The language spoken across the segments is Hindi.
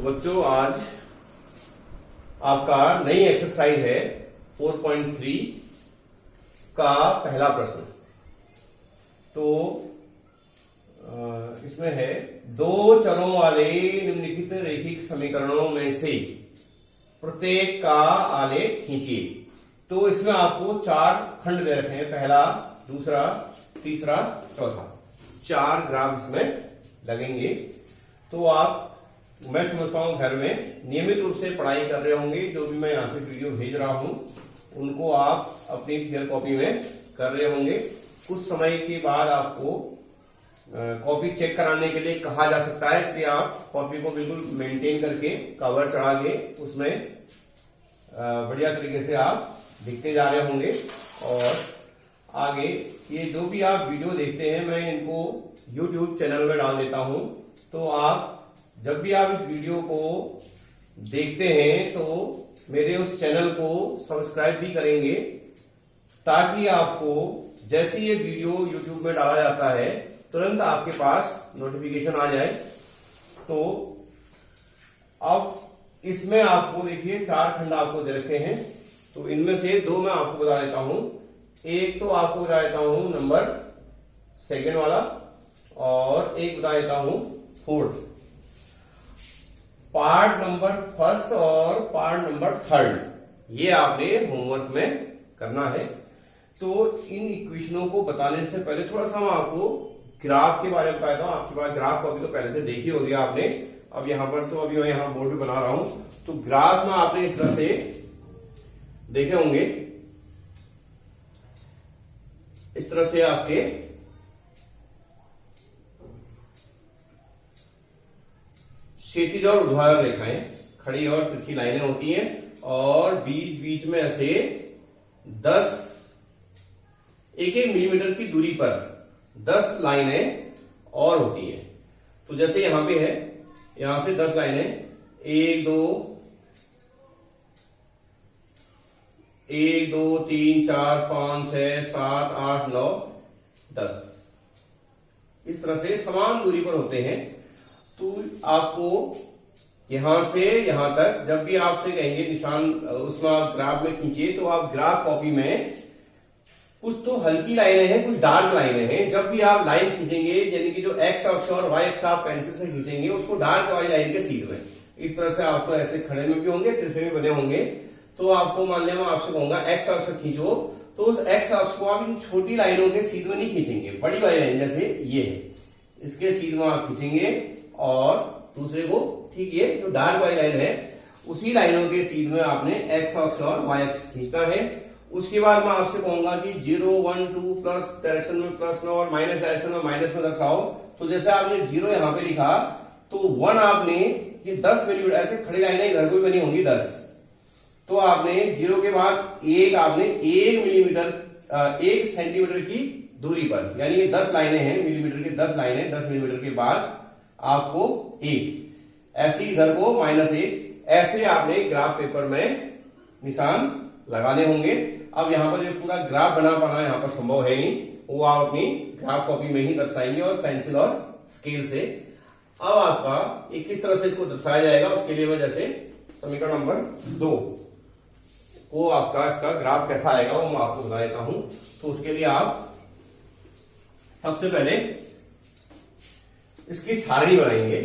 बच्चों आज आपका नई एक्सरसाइज है 4.3 का पहला प्रश्न। तो इसमें है दो चरों वाले निम्नलिखित रैखिक समीकरणों में से प्रत्येक का आलेख खींचिए। तो इसमें आपको चार खंड दे रखे हैं, पहला, दूसरा, तीसरा, चौथा। चार ग्राफ इसमें लगेंगे। तो मैं समझता हूं घर में नियमित रूप से पढ़ाई कर रहे होंगे। जो भी मैं यहां से वीडियो भेज रहा हूं उनको आप अपनी फेयर कॉपी में कर रहे होंगे। कुछ समय के बाद आपको कॉपी चेक कराने के लिए कहा जा सकता है, इसलिए आप कॉपी को बिल्कुल मेंटेन करके कवर चढ़ा के उसमें बढ़िया तरीके से आप लिखते जा रहे होंगे। और आगे ये जो भी आप वीडियो देखते हैं मैं इनको YouTube चैनल में डाल देता हूं। तो आप जब भी आप इस वीडियो को देखते हैं तो मेरे उस चैनल को सब्सक्राइब भी करेंगे, ताकि आपको जैसे ये वीडियो YouTube में डाला जाता है तुरंत आपके पास नोटिफिकेशन आ जाए। तो अब इसमें आपको देखिए चार खंड आपको दे रखे हैं। तो इनमें से दो मैं आपको बता देता हूं। एक तो आपको बता देता हूं नंबर सेकंड वाला, और एक बता देता हूं फोर्थ। पार्ट नंबर फर्स्ट और पार्ट नंबर थर्ड ये आपने होमवर्क में करना है। तो इन इक्वेशनों को बताने से पहले थोड़ा सा मैं आपको ग्राफ के बारे में बता देता हूं। आपके पास ग्राफ कॉपी तो पहले से देखी होगी आपने। अब यहां पर तो अभी मैं यहां बोर्ड भी बना रहा हूं। तो ग्राफ में आपने इस तरह से देखे होंगे, इस तरह से आपके क्षैतिज और ऊर्ध्वाधर रेखाएं, खड़ी और तिरछी लाइनें होती हैं, और बीच बीच में ऐसे 1 मिलीमीटर की दूरी पर 10 लाइनें और होती हैं। तो जैसे यहां पे है, यहां से 10 लाइनें, 1 2 3 4 5 6 7 8 9 10 इस तरह से समान दूरी पर होते हैं। तो आपको यहां से यहां तक जब भी आपसे कहेंगे निशान उसमें आप ग्राफ में खींचिए, तो आप ग्राफ कॉपी में कुछ तो हल्की लाइनें हैं, कुछ डार्क लाइनें हैं। जब भी आप लाइन खींचेंगे, यानी कि जो एक्स अक्ष और वाई अक्ष आप पेंसिल से खींचेंगे, उसको डार्क वाली लाइन के सीध में इस तरह से आपको ऐसे खड़े में भी होंगे, तिरछे में बने होंगे। तो आपको मान लिया मैं आपसे कहूंगा एक्स अक्ष खींचो, तो उस एक्स अक्ष को आप इन छोटी लाइनों के सीध में नहीं खींचेंगे, बड़ी वाली लाइन जैसे ये है, इसके सीध में आप खींचेंगे। और दूसरे को ठीक ये जो डार्क वाली लाइन है उसी लाइनों के सीध में आपने एक्स अक्ष और वाई अक्ष खींचना है। उसके बाद मैं आपसे कहूंगा कि 0 1 2 प्लस डायरेक्शन में प्लस में और माइनस डायरेक्शन में माइनस में दर्शाओ। तो जैसे आपने 0 यहां पे लिखा, तो 1 आपने ये 10 मिलीमीटर ऐसे खड़ी लाइनें इधर को बनी होंगी 10। तो आपने 0 के बाद 1 आपने 1 मिलीमीटर 1 सेंटीमीटर की दूरी पर, यानी ये 10 लाइनें हैं, मिलीमीटर की 10 लाइनें, 10 मिलीमीटर के बाद आपको 1 ऐसे इधर को -1 ऐसे आपने ग्राफ पेपर में निशान लगाने होंगे। अब यहां पर जो पूरा ग्राफ बना पाना यहां पर संभव है नहीं, वो आप अपनी ग्राफ कॉपी में ही दर्शाएंगे और पेंसिल और स्केल से। अब आपका एक किस तरह से इसको दर्शाया जाएगा, उसके लिए मैं जैसे समीकरण नंबर 2 को आपका इसका ग्राफ कैसा आएगा वो मैं आपको बता देता हूं। तो उसके लिए आप सबसे पहले इसकी सारणी बनाएंगे,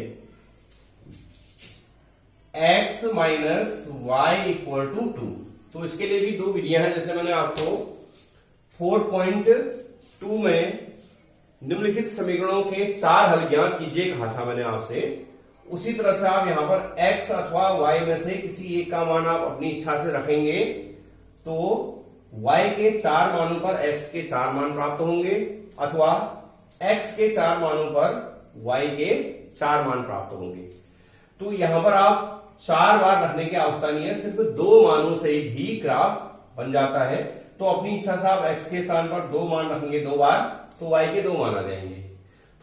x minus y equal to 2। तो इसके लिए भी दो विधियां हैं। जैसे मैंने आपको 4.2 में निम्नलिखित समीकरणों के 4 हल ज्ञात कीजिए कहा था मैंने आपसे, उसी तरह से आप यहां पर x अथवा y में से किसी एक का मान आप अपनी इच्छा से रखेंगे। तो y के 4 मानों पर x के 4 मान प्राप्त होंगे, अथवा x के 4 मानों पर y के 4 मान प्राप्त होंगे। तो यहां पर आप 4 बार रखने की आवश्यकता नहीं है, सिर्फ 2 मानों से भी ग्राफ बन जाता है। तो अपनी इच्छा से आप x के स्थान पर 2 मान रखेंगे 2 बार, तो y के 2 मान आ जाएंगे।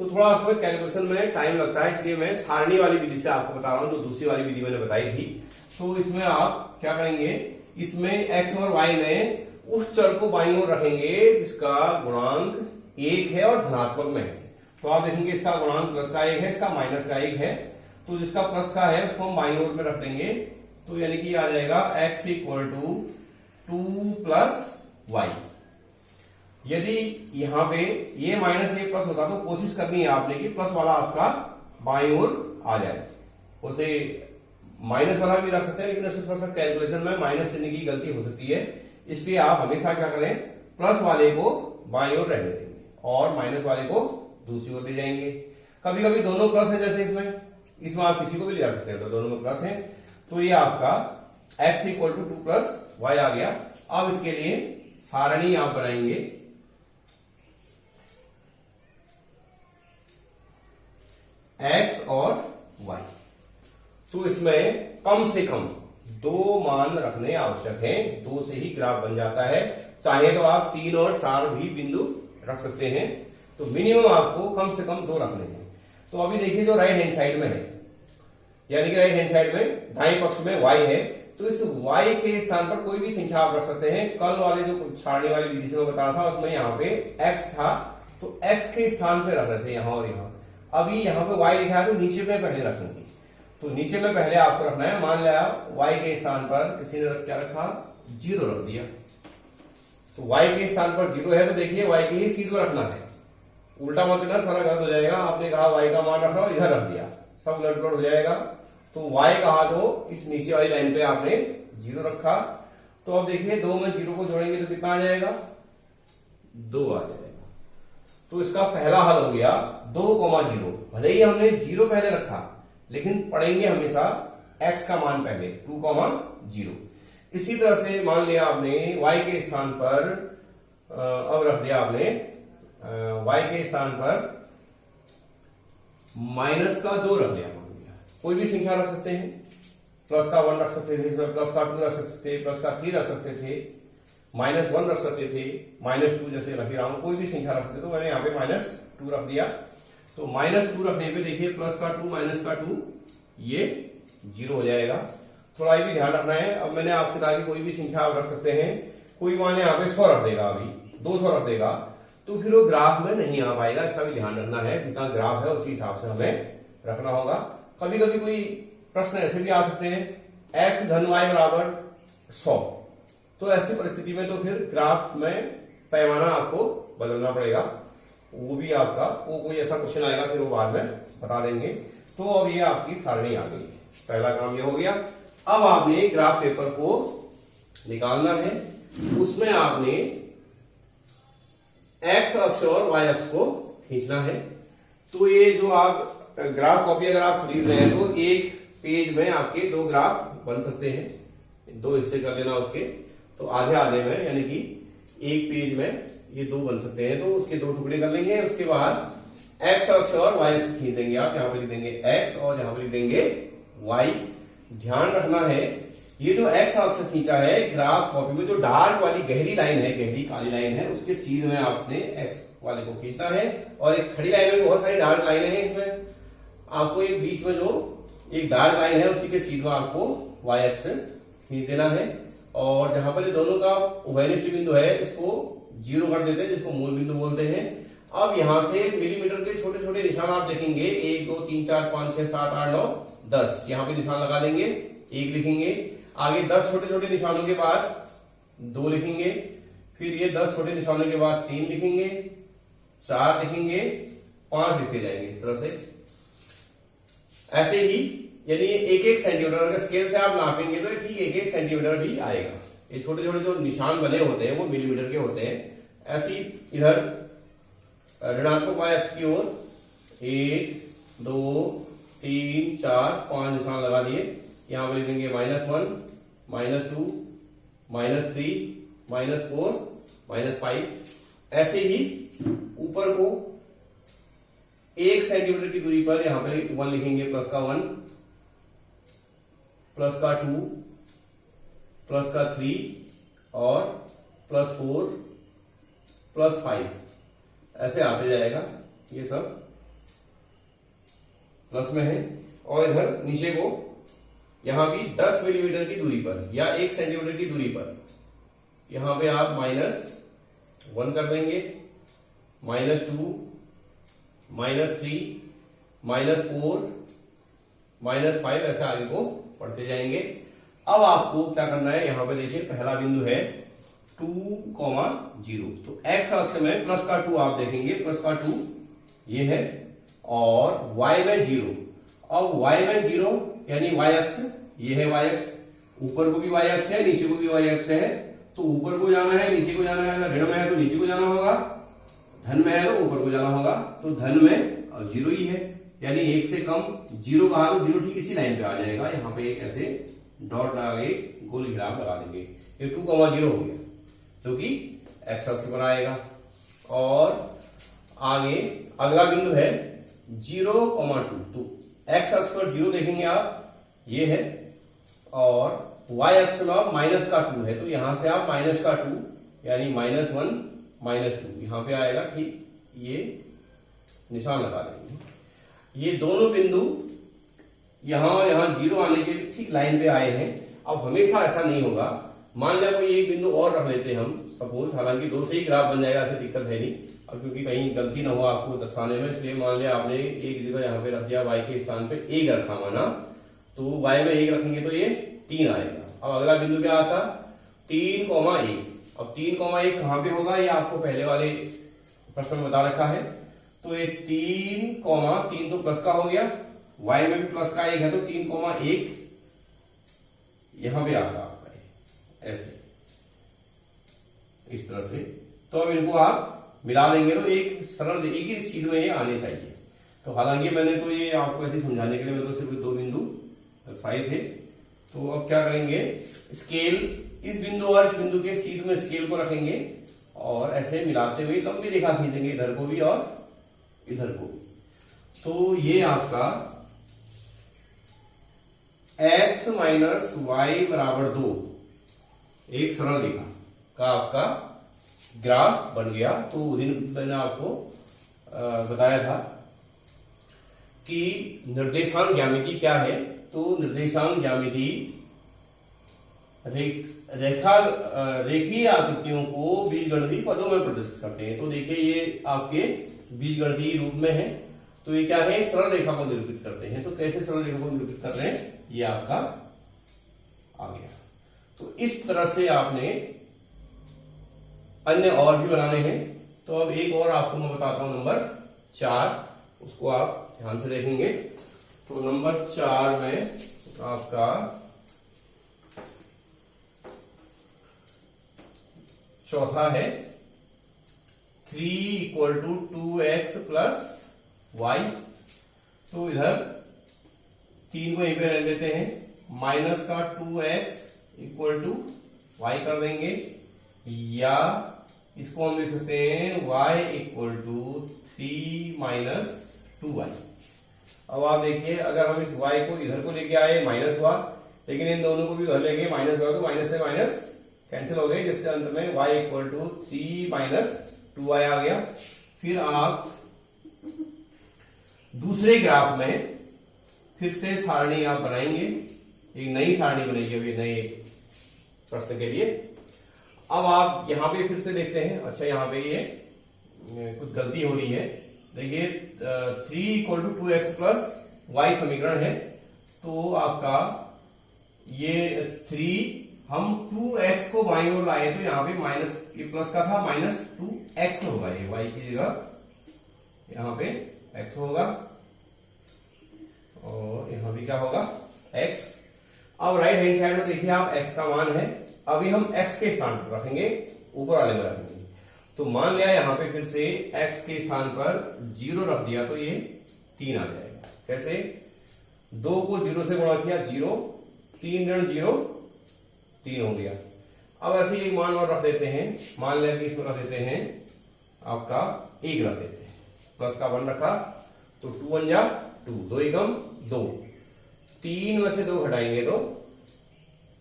तो थोड़ा उसमें कैलकुलेशन में टाइम लगता है, इसलिए मैं सारणी वाली विधि से आपको बता रहा हूं, जो दूसरी वाली विधि मैंने बताई थी। तो इसमें आप क्या करेंगे, इसमें x और y में उस चर को बाईं ओर रखेंगे जिसका गुणांक 1 है और धनात्मक में है। तो आप देखेंगे इसका गुणांक प्लस का 1 है, इसका माइनस का 1 है। तो जिसका प्लस का है उसको हम बाईं ओर में रख देंगे, तो यानी कि आ जाएगा x equal to 2 plus y. यदि यहाँ पे ये माइनस ये प्लस होता तो कोशिश करनी है आपने कि प्लस वाला आपका बाईं ओर आ जाए। उसे माइनस वाला भी रख सकते हैं, लेकिन उससे थोड़ा सा कैलकुलेशन में माइनस चिन्ह की गलती हो सकती है, इसलिए आप हमेशा क्या करें, प्लस वाले को बाईं ओर रहने देंगे और माइनस वाले को दूसरी ओर ले जाएंगे। कभी कभी दोनों प्लस है, जैसे इसमें आप किसी को भी ले जा सकते हैं, तो दोनों में प्लस है, तो ये आपका x equal to 2 plus Y आ गया। अब इसके लिए सारणी आप बनाएंगे, x और y। तो इसमें कम से कम 2 मान रखने आवश्यक हैं, 2 से ही ग्राफ बन जाता है। चाहे तो आप 3 और 4 भी बिंदु रख सकते हैं, तो मिनिमम आपको कम से कम 2 रखने हैं। तो अभी देखिए जो राइट हैंड साइड में है, यानी कि राइट हैंड साइड में दाएं पक्ष में y है, तो इस y के स्थान पर कोई भी संख्या आप रख सकते हैं। कल वाले जो सारणी वाली विधि से मैं बता रहा था उसमें यहाँ पे x था, तो x के स्थान पे रख रहे थे यहाँ और यहाँ। अभी यहाँ पे y लिखा है तो नीचे में पहले रखेंगे, तो नीचे में पहले आपको रखना है। मान लिया y के स्थान पर किसी ने क्या रखा, 0 रख दिया, तो y के स्थान पर 0 है, तो देखिए y के ही सीधे रखना है, उल्टा मत लेना, सारा गलत हो जाएगा। आपने कहा y का मान रखा, इधर रख दिया, सब उलट पुलट हो जाएगा। तो y कहा तो इस नीचे वाली लाइन पे आपने 0 रखा, तो अब देखिए 2 में 0 को जोड़ेंगे तो कितना आ जाएगा, 2 आ जाएगा। तो इसका पहला हल हो गया 2,0। भले ही हमने 0 पहले रखा, लेकिन पढ़ेंगे हमेशा x का मान पहले, 2,0। इसी तरह से मान लिया आपने y के स्थान पर, अब रख दिया आपने y के स्थान पर माइनस का 2 रख दिया। मान लिया कोई भी संख्या रख सकते हैं, प्लस का 1 रख सकते थे, इसमें प्लस का 2 रख सकते थे, प्लस का 3 रख सकते थे, -1 रख सकते थे, -2 जैसे रख रहा हूं, कोई भी संख्या रख सकते, तो मैंने यहाँ पे -2 रख दिया। तो -2 रखने पे देखिए प्लस का 2 माइनस का 2 ये 0 हो जाएगा। थोड़ा ये भी ध्यान रखना है। अब मैंने आपसे कहा कि कोई भी संख्या आप रख सकते हैं, कोई मान यहाँ पे 100 रख देगा, अभी 200 रख देगा, तो फिर वो ग्राफ में नहीं आ पाएगा। इसका भी ध्यान रखना है, जितना ग्राफ है उसी हिसाब से हमें रखना होगा। कभी कभी कोई प्रश्न ऐसे भी आ सकते हैं, x धन y बराबर 100, तो ऐसी परिस्थिति में तो फिर ग्राफ में पैमाना आपको बदलना पड़ेगा। वो भी आपका कोई ऐसा क्वेश्चन आएगा, फिर वो बाद में बता देंगे। तो अब ये आपकी सारणी आ गई, पहला काम ये हो गया। अब आपने ग्राफ पेपर को निकालना है, उसमें आपने x अक्ष और y अक्ष को खींचना है। तो ये जो आप ग्राफ कॉपी अगर आप खरीद रहे हैं, तो एक पेज में आपके 2 ग्राफ बन सकते हैं, 2 हिस्से कर लेना उसके, तो आधे आधे में, यानी कि एक पेज में ये 2 बन सकते हैं, तो उसके 2 टुकड़े कर लेंगे। उसके बाद x अक्ष और y अक्ष खींच देंगे। आप यहाँ पे लिख देंगे x और यहाँ पे लिख देंगे y। ध्यान रखना है, ये जो x अक्ष खींचा है ग्राफ कॉपी में, जो डार्क वाली गहरी लाइन है, गहरी काली लाइन है, उसके सीध में आपने x वाले को खींचना है। और एक खड़ी लाइन में बहुत सारी डार्क लाइनें हैं, इसमें आपको एक बीच में जो एक डार्क लाइन है उसी के सीध में आपको y अक्ष खींच देना है। और जहां पर ये दोनों का उभयनिष्ठ बिंदु है, इसको 0 कर देते हैं, जिसको मूल बिंदु बोलते हैं। अब यहां से मिलीमीटर के छोटे छोटे निशान आप देखेंगे, 1 2 3 4 5 6 7 8 9 10, यहाँ पे निशान लगा देंगे, 1 लिखेंगे। आगे 10 छोटे छोटे निशानों के बाद 2 लिखेंगे, फिर ये 10 छोटे निशानों के बाद 3 लिखेंगे, 4 लिखेंगे, 5 लिखते जाएंगे इस तरह से। ऐसे ही यानी 1-1 सेंटीमीटर, अगर स्केल से आप नापेंगे तो ठीक 1-1 सेंटीमीटर भी आएगा। ये छोटे छोटे जो निशान बने होते हैं वो मिलीमीटर के होते हैं। ऐसी इधर ऋणात्मक y अक्ष की ओर 1 2 3 4 5 निशान लगा दिए। यहां पर लिख देंगे -1 -2 -3 -4 -5। ऐसे ही ऊपर को 1 सेंटीमीटर की दूरी पर यहां पर 1 लिखेंगे, प्लस का 1 प्लस का 2 प्लस का 3 और +4 +5, ऐसे आते जाएगा। ये सब प्लस में है। और इधर नीचे को यहां भी 10 मिलीमीटर की दूरी पर या 1 सेंटीमीटर की दूरी पर यहां पे आप -1 कर देंगे, -2 -3 -4 -5 ऐसे आगे को पढ़ते जाएंगे। अब आपको क्या करना है, यहां पे देखिए पहला बिंदु है 2,0, तो x अक्ष में प्लस का 2 आप देखेंगे, प्लस का 2 ये है, और y में 0। अब y में 0 यानी y अक्ष, ये है y अक्ष, ऊपर को भी y अक्ष है, नीचे को भी y अक्ष है, तो ऊपर को जाना है, नीचे को जाना है, अगर ऋण में है तो नीचे को जाना होगा, धन में है तो ऊपर को जाना होगा, तो धन में और 0 ही है, यानी 1 से कम 0 कहा तो 0 ठीक इसी लाइन पे आ जाएगा। यहाँ पे एक ऐसे डॉट लगा के गोल घेराव लगा देंगे, ये 2,0 हो गया, जो कि x अक्ष पर आएगा। और आगे अगला बिंदु है 0,2, तो x अक्ष पर 0 देखेंगे आप, ये है, और y अक्ष में आप माइनस का 2 है, तो यहां से आप माइनस का 2 यानी -1 -2 यहां पे आएगा, ठीक ये निशान लगा देंगे। ये दोनों बिंदु यहां 0 आने के ठीक लाइन पे आए हैं। अब हमेशा ऐसा नहीं होगा, मान लिया कोई एक बिंदु और रख लेते हैं हम सपोज, हालांकि 2 से ही ग्राफ बन जाएगा, ऐसी दिक्कत है नहीं, अब क्योंकि कहीं गलती ना हो आपको दर्शाने में, इसलिए मान लिया आपने एक जगह यहाँ पे रख दिया, y के स्थान पे 1 रखा माना, तो y में 1 रखेंगे तो ये 3 आएगा। अब अगला बिंदु क्या आता, 3,1। अब 3,1 कहां पे होगा, ये आपको पहले वाले प्रश्न में बता रखा है, तो ये 3,3 तो प्लस का हो गया, y में भी प्लस का 1 है, तो 3,1 यहां पे आएगा आपका, ऐसे इस तरह से। तो अब इनको आप मिला लेंगे तो एक सरल एक ही शीट में ये आने चाहिए। तो हालांकि मैंने तो ये आपको ऐसे समझाने के लिए मैं तो सिर्फ 2 बिंदु दर्शाए थे। तो अब क्या करेंगे, स्केल इस बिंदु और इस बिंदु के सीध में स्केल को रखेंगे और ऐसे मिलाते हुए लंबी रेखा खींचेंगे, इधर को भी और इधर को भी। तो ये आपका x माइनस वाई बराबर 2 एक सरल रेखा का आपका ग्राफ बन गया। तो उस दिन मैंने आपको बताया था कि निर्देशांक ज्यामिति क्या है। तो निर्देशांक ज्यामिति रेखीय आकृतियों को बीजगणितीय पदों में प्रदर्शित करते हैं। तो देखिए ये आपके बीजगणितीय रूप में है, तो ये क्या है, सरल रेखा को निरूपित करते हैं। तो कैसे सरल रेखा को निरूपित कर रहे हैं, ये आपका आ गया। तो इस तरह से आपने अन्य और भी बनाने हैं। तो अब एक और आपको मैं बताता हूं, नंबर 4, उसको आप ध्यान से देखेंगे। तो नंबर 4 में आपका चौथा है 3 = 2x + y। तो इधर 3 को यहीं पे रख देते हैं, माइनस का 2x = y कर देंगे, या इसको हम लिख सकते हैं y = 3 - 2y। अब आप देखिए, अगर हम इस y को इधर को लेके आए माइनस हुआ, लेकिन इन दोनों को भी उधर लेके माइनस हुआ, तो माइनस से माइनस कैंसिल हो गए, जिससे अंत में y = 3 - 2y आ गया। फिर आप दूसरे ग्राफ में फिर से सारणी आप बनाएंगे, एक नई सारणी बनाइए अभी नए प्रश्न के लिए। अब आप यहां पे फिर से देखते हैं, अच्छा यहां पे ये कुछ गलती हो रही है। देखिए 3 = 2x + y समीकरण है, तो आपका ये 3 हम 2x को बाईं ओर लाए, तो यहाँ पे माइनस, ये प्लस का था, -2x होगा, ये y की जगह यहाँ पे x होगा, और यहाँ भी क्या होगा, x। अब राइट हैंड साइड में देखिए आप x का मान है, अभी हम x के स्थान पर रखेंगे, ऊपर वाले में रखेंगे। तो मान लिया यहाँ पे फिर से x के स्थान पर 0 रख दिया, तो ये 3 आ जाएगा। कैसे, 2 को 0 से गुणा किया, 0, 3 × 0 3 हो गया। अब ऐसे एक मान और रख देते हैं, मान लिया कि इसमें रख देते हैं आपका 1 रख देते हैं, प्लस का 1 रखा, तो 2 × 2, 2 × 2, 3 में से 2 घटाएंगे तो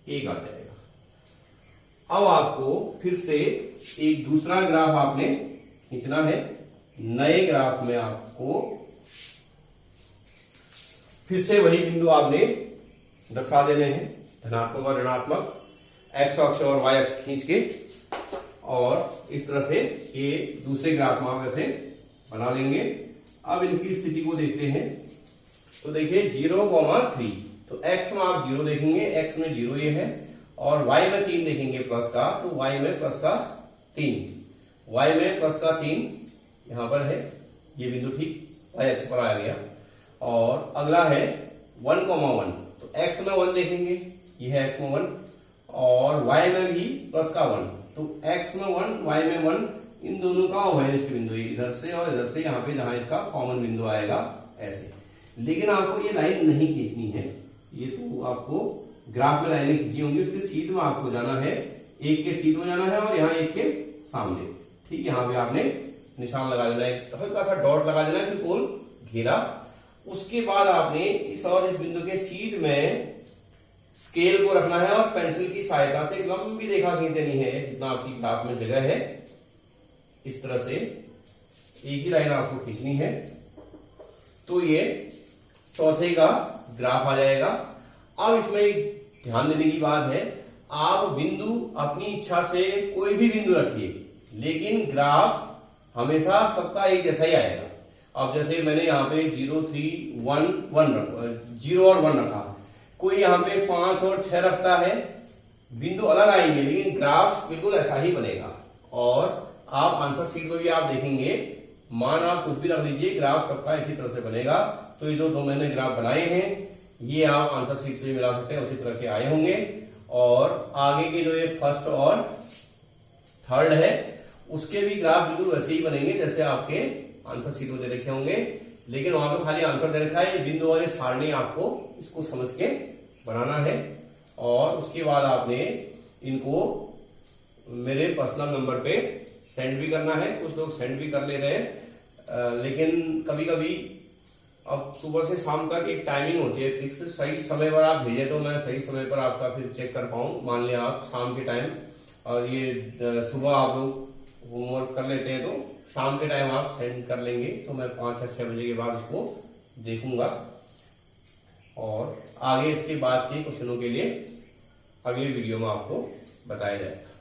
1 आ जाएगा। अब आपको फिर से एक दूसरा ग्राफ आपने खींचना है। नए ग्राफ में आपको फिर से वही बिंदु आपने दर्शा देने हैं, धनात्मक और ऋणात्मक, x अक्ष और y अक्ष खींच के, और इस तरह से ये दूसरे ग्राफ में आप ऐसे बना लेंगे। अब इनकी स्थिति को देखते हैं। तो देखिए 0,3, तो x में आप 0 देखेंगे, x में 0 ये है, और y में 3 देखेंगे प्लस का, तो y में प्लस का 3, y में प्लस का 3 यहां पर है, ये बिंदु ठीक y अक्ष पर आ गया। और अगला है 1,1, तो x में 1 देखेंगे, ये है x में 1, और y में भी प्लस का 1, तो x में 1 y में 1, इन दोनों का ओवेनिस्ट बिंदु इधर से और इधर से यहाँ पे जहां इसका कॉमन बिंदु आएगा ऐसे। लेकिन आपको ये लाइन नहीं खींचनी है, ये तो आपको ग्राफ में लाइनें खींची होंगी, उसके सीध में आपको जाना है, एक के सीध में जाना है और यहाँ एक के सामने, ठीक, यहाँ पे आपने निशान लगा देना है, हल्का सा डॉट लगा देना है, बिल्कुल घेरा। उसके बाद आपने इस और इस बिंदु के सीध में स्केल को रखना है और पेंसिल की सहायता से एक लंबी रेखा खींच देनी है, जितना आपकी ग्राफ में जगह है, इस तरह से एक ही लाइन आपको खींचनी है। तो ये चौथे का ग्राफ आ जाएगा। अब इसमें एक ध्यान देने की बात है, आप बिंदु अपनी इच्छा से कोई भी बिंदु रखिए, लेकिन ग्राफ हमेशा सबका एक जैसा ही आएगा। अब जैसे मैंने यहाँ पे 0, 3, 1 0 और 1 रखा, कोई यहाँ पे 5 और 6 रखता है, बिंदु अलग आएंगे लेकिन ग्राफ बिल्कुल ऐसा ही बनेगा। और आप आंसर शीट में भी आप देखेंगे, मान आप कुछ भी रख लीजिए, ग्राफ सबका इसी तरह से बनेगा। तो ये जो दो मैंने ग्राफ बनाए हैं, ये आप आंसर शीट से भी मिला सकते हैं, उसी तरह के आए होंगे। और आगे के जो ये फर्स्ट और थर्ड है, उसके भी ग्राफ बिल्कुल वैसे ही बनेंगे जैसे आपके आंसर शीट में दे रखे होंगे, लेकिन वहां तो खाली आंसर दे रखा है, ये बिंदु और ये सारणी आपको इसको समझ के बनाना है। और उसके बाद आपने इनको मेरे पर्सनल नंबर पे सेंड भी करना है। कुछ लोग सेंड भी कर ले रहे हैं, लेकिन कभी कभी अब सुबह से शाम तक एक टाइमिंग होती है फिक्स, सही समय पर आप भेजें तो मैं सही समय पर आपका फिर चेक कर पाऊं। मान लिया आप शाम के टाइम, और ये सुबह आप लोग होमवर्क कर लेते हैं तो शाम के टाइम आप सेंड कर लेंगे, तो मैं 5 या 6 बजे के बाद इसको देखूंगा। और आगे इसके बाद के क्वेश्चनों के लिए अगले वीडियो में आपको बताया जाएगा।